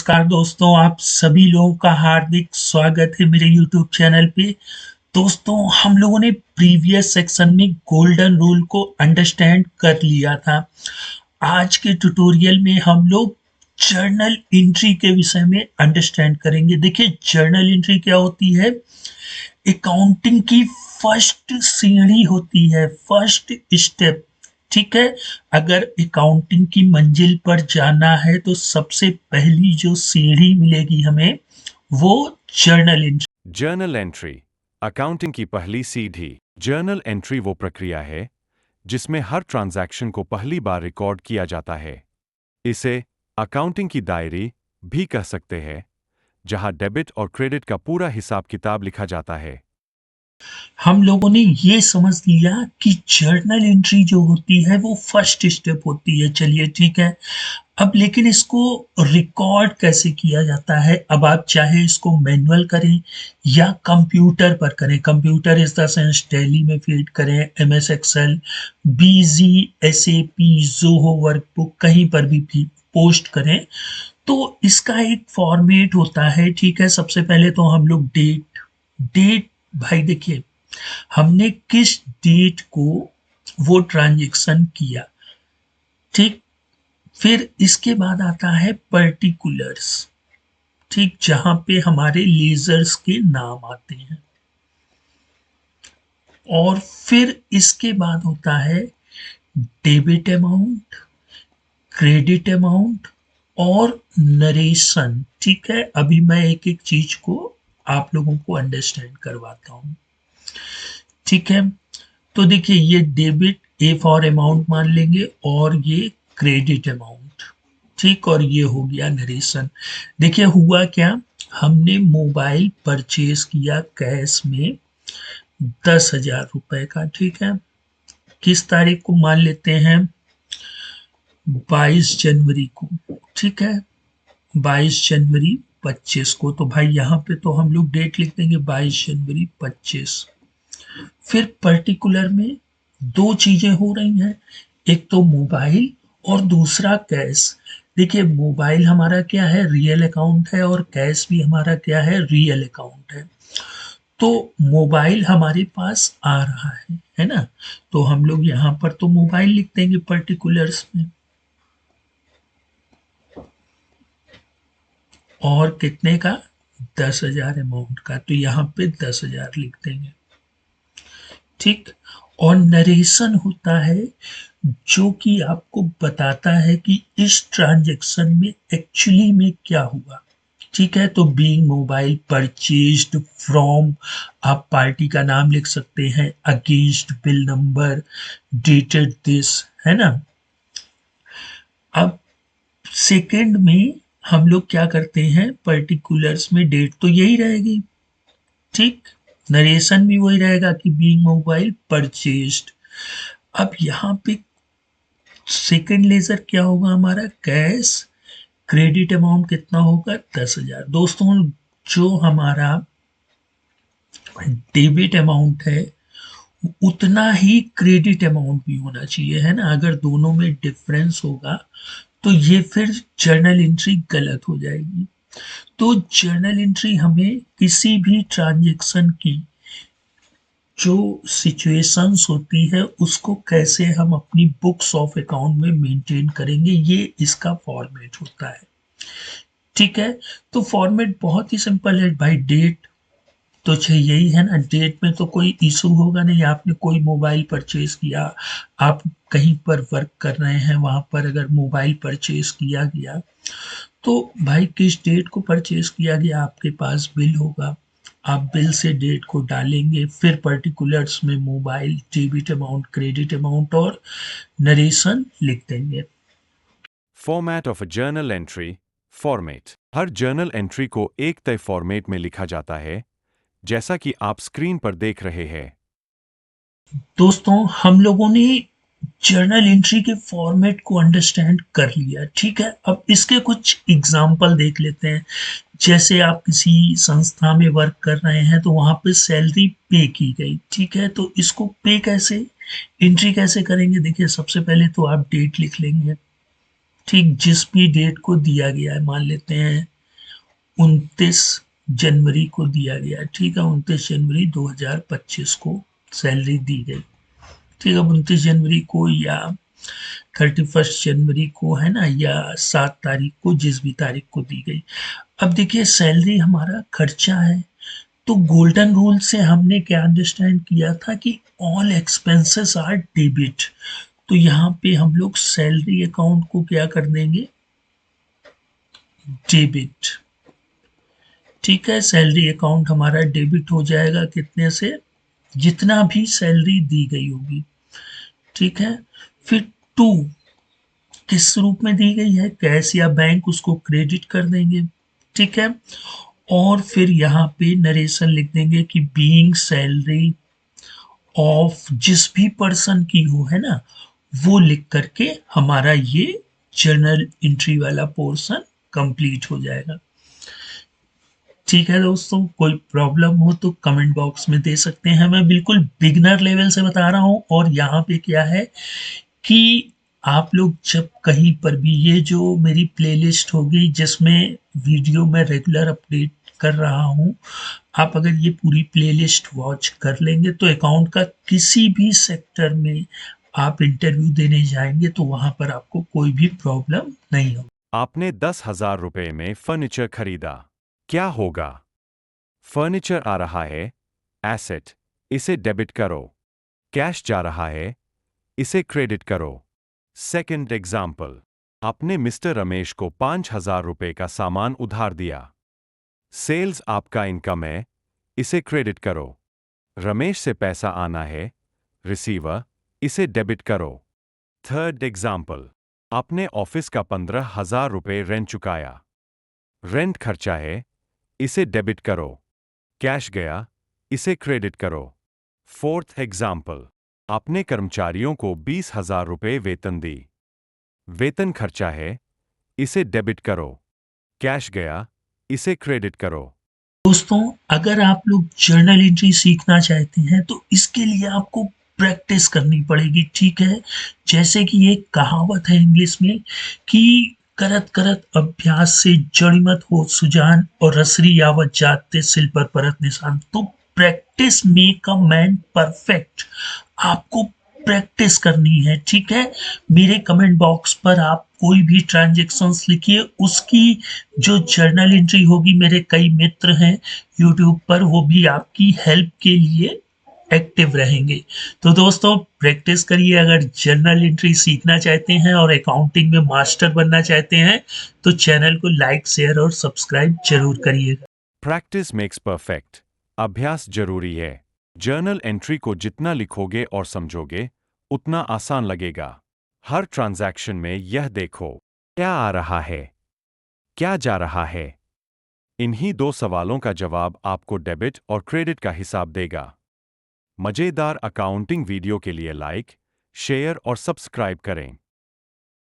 नमस्कार दोस्तों, आप सभी लोगों का हार्दिक स्वागत है मेरे यूट्यूब चैनल पे। दोस्तों, हम लोगों ने प्रीवियस सेक्शन में गोल्डन रूल को अंडरस्टैंड कर लिया था। आज के ट्यूटोरियल में हम लोग जर्नल एंट्री के विषय में अंडरस्टैंड करेंगे। देखिए, जर्नल एंट्री क्या होती है? अकाउंटिंग की फर्स्ट सीढ़ी होती है, फर्स्ट स्टेप। ठीक है, अगर अकाउंटिंग की मंजिल पर जाना है तो सबसे पहली जो सीढ़ी मिलेगी हमें, वो journal entry. Journal entry accounting की पहली सीढ़ी। जर्नल एंट्री वो प्रक्रिया है जिसमें हर ट्रांजैक्शन को पहली बार रिकॉर्ड किया जाता है। इसे अकाउंटिंग की डायरी भी कह सकते हैं, जहां डेबिट और क्रेडिट का पूरा हिसाब किताब लिखा जाता है। हम लोगों ने ये समझ लिया कि जर्नल एंट्री जो होती है वो फर्स्ट स्टेप होती है। चलिए ठीक है, अब लेकिन इसको रिकॉर्ड कैसे किया जाता है? अब आप चाहे इसको मैनुअल करें या कंप्यूटर पर करें, computer is the sense tally में फीड करें, एमएस एक्सेल, बीजी, एसएपी, जोहो वर्कबुक, कहीं पर भी पोस्ट करें, तो इसका एक फॉर्मेट होता है। ठीक है, सबसे पहले तो हम लोग डेट भाई देखिए, हमने किस डेट को वो ट्रांजैक्शन किया। ठीक, फिर इसके बाद आता है पर्टिकुलर्स। ठीक, जहां पे हमारे लेजर्स के नाम आते हैं, और फिर इसके बाद होता है डेबिट अमाउंट, क्रेडिट अमाउंट और नरेशन। ठीक है, अभी मैं एक एक चीज को आप लोगों को अंडरस्टैंड करवाता हूं। ठीक है, तो देखिए, ये डेबिट ए फॉर अमाउंट मान लेंगे और ये क्रेडिट अमाउंट। ठीक, और ये हो गया नरेशन। देखिए हुआ क्या, हमने मोबाइल परचेज किया कैश में 10,000 रुपए का। ठीक है, किस तारीख को मान लेते हैं? 22 जनवरी को। ठीक है, 22 जनवरी 25 को। तो भाई यहाँ पे तो हम लोग डेट लिख देंगे 22 जनवरी 25। फिर पर्टिकुलर में दो चीजें हो रही हैं, एक तो मोबाइल और दूसरा कैश। देखिए, मोबाइल हमारा क्या है? रियल अकाउंट है, और कैश भी हमारा क्या है? रियल अकाउंट है। तो मोबाइल हमारे पास आ रहा है ना? तो हम लोग यहाँ पर तो मोबाइल लिख देंगे पर्टिकुलर्स में, और कितने का? 10,000 अमाउंट का, तो यहाँ पे 10,000 लिख देंगे। ठीक, और नरेशन होता है जो कि आपको बताता है कि इस ट्रांजैक्शन में एक्चुअली में क्या हुआ। ठीक है, तो बीइंग मोबाइल परचेज्ड फ्रॉम, आप पार्टी का नाम लिख सकते हैं, against bill number, dated this, है ना? अब सेकंड में हम लोग क्या करते हैं? पर्टिकुलर्स में डेट तो यही रहेगी। ठीक, नरेशन भी वही रहेगा कि बीइंग मोबाइल परचेज्ड। अब यहाँ पे सेकंड लेजर क्या होगा हमारा? कैश। क्रेडिट अमाउंट कितना होगा? 10,000। दोस्तों, जो हमारा डेबिट अमाउंट है उतना ही क्रेडिट अमाउंट भी होना चाहिए, है ना? अगर दोनों में डिफरेंस होगा तो ये फिर जर्नल एंट्री गलत हो जाएगी। तो जर्नल एंट्री हमें किसी भी ट्रांजैक्शन की जो सिचुएशंस होती है उसको कैसे हम अपनी बुक्स ऑफ अकाउंट में मेंटेन करेंगे, ये इसका फॉर्मेट होता है। ठीक है, तो फॉर्मेट बहुत ही सिंपल है भाई। डेट तो चाहिए ही है ना, डेट में तो कोई इशू होगा नहीं। आपने कोई मोबाइल परचेज किया, आप कहीं पर वर्क कर रहे हैं, वहां पर अगर मोबाइल परचेज किया गया तो भाई किस डेट को परचेज किया गया आपके पास बिल होगा, आप बिल से डेट को डालेंगे, फिर पर्टिकुलर्स में mobile, debit amount, credit amount और नरेशन लिख देंगे। Format of a journal entry. Format her journal entry को एक तय फॉर्मेट में लिखा जाता है, जैसा कि आप स्क्रीन पर देख रहे हैं। दोस्तों, हम लोगों ने जर्नल एंट्री के फॉर्मेट को अंडरस्टैंड कर लिया। ठीक है, अब इसके कुछ एग्जाम्पल देख लेते हैं। जैसे आप किसी संस्था में वर्क कर रहे हैं तो वहां पे सैलरी पे की गई। ठीक है, तो इसको पे कैसे, एंट्री कैसे करेंगे? देखिए, सबसे पहले तो आप डेट लिख लेंगे। ठीक, जिस भी डेट को दिया गया है, मान लेते हैं 29 जनवरी को दिया गया, ठीक है, 29 जनवरी 2025 को सैलरी दी गई, ठीक है, 29 जनवरी को या 31 जनवरी को, है ना, या 7 तारीख को, जिस भी तारीख को दी गई। अब देखिए सैलरी हमारा खर्चा है, तो गोल्डन रूल से हमने क्या अंडरस्टैंड किया था कि ऑल एक्सपेंसेस आर डेबिट, तो यहाँ पे हम लोग सैलरी अकाउंट को क्या कर देंगे, डेबिट, ठीक है, सैलरी अकाउंट हमारा डेबिट हो जाएगा कितने से, जितना भी सैलरी दी गई होगी, ठीक है। फिर टू किस रूप में दी गई है, कैश या बैंक, उसको क्रेडिट कर देंगे, ठीक है। और फिर यहाँ पे नरेशन लिख देंगे कि बीइंग सैलरी ऑफ जिस भी पर्सन की हो, है ना, वो लिख करके हमारा ये जर्नल एंट्री वाला पोर्शन कंप्लीट हो जाएगा। ठीक है दोस्तों, कोई प्रॉब्लम हो तो कमेंट बॉक्स में दे सकते हैं, मैं बिल्कुल बिगनर लेवल से बता रहा हूँ। और यहाँ पे क्या है कि आप लोग जब कहीं पर भी, ये जो मेरी प्लेलिस्ट होगी जिसमें वीडियो मैं रेगुलर अपडेट कर रहा हूँ, आप अगर ये पूरी प्लेलिस्ट वॉच कर लेंगे तो अकाउंट का किसी भी सेक्टर में आप इंटरव्यू देने जाएंगे तो वहां पर आपको कोई भी प्रॉब्लम नहीं होगी। आपने 10,000 रुपए में फर्नीचर खरीदा, क्या होगा? फर्नीचर आ रहा है, एसेट, इसे डेबिट करो। कैश जा रहा है, इसे क्रेडिट करो। सेकंड एग्जाम्पल, आपने मिस्टर रमेश को 5,000 रुपए का सामान उधार दिया। सेल्स आपका इनकम है, इसे क्रेडिट करो। रमेश से पैसा आना है, रिसीवर, इसे डेबिट करो। थर्ड एग्जाम्पल, आपने ऑफिस का 15,000 रुपए रेंट चुकाया। रेंट खर्चा है, इसे डेबिट करो। कैश गया, इसे क्रेडिट करो। फोर्थ एग्जाम्पल, आपने कर्मचारियों को 20,000 रुपए वेतन दी। वेतन खर्चा है, इसे डेबिट करो। कैश गया, इसे क्रेडिट करो। दोस्तों, अगर आप लोग जर्नल एंट्री सीखना चाहते हैं तो इसके लिए आपको प्रैक्टिस करनी पड़ेगी, ठीक है। जैसे कि एक कहावत है इंग्लिश में कि करत करत अभ्यास से जड़िमत हो सुजान और रसरी यावत जाते सिल पर परत निशान, तो practice make a man perfect. आपको प्रैक्टिस करनी है, ठीक है। मेरे कमेंट बॉक्स पर आप कोई भी ट्रांजेक्शन्स लिखिए, उसकी जो जर्नल एंट्री होगी, मेरे कई मित्र हैं यूट्यूब पर, वो भी आपकी हेल्प के लिए एक्टिव रहेंगे। तो दोस्तों प्रैक्टिस करिए, अगर जर्नल एंट्री सीखना चाहते हैं और अकाउंटिंग में मास्टर बनना चाहते हैं तो चैनल को लाइक, शेयर और सब्सक्राइब जरूर करिएगा। Practice makes perfect. अभ्यास जरूरी है। जर्नल एंट्री को जितना लिखोगे और समझोगे, उतना आसान लगेगा। हर ट्रांजैक्शन में यह देखो, क्या आ रहा है, क्या जा रहा है। इन्हीं दो सवालों का जवाब आपको डेबिट और क्रेडिट का हिसाब देगा। मजेदार अकाउंटिंग वीडियो के लिए लाइक, शेयर और सब्सक्राइब करें।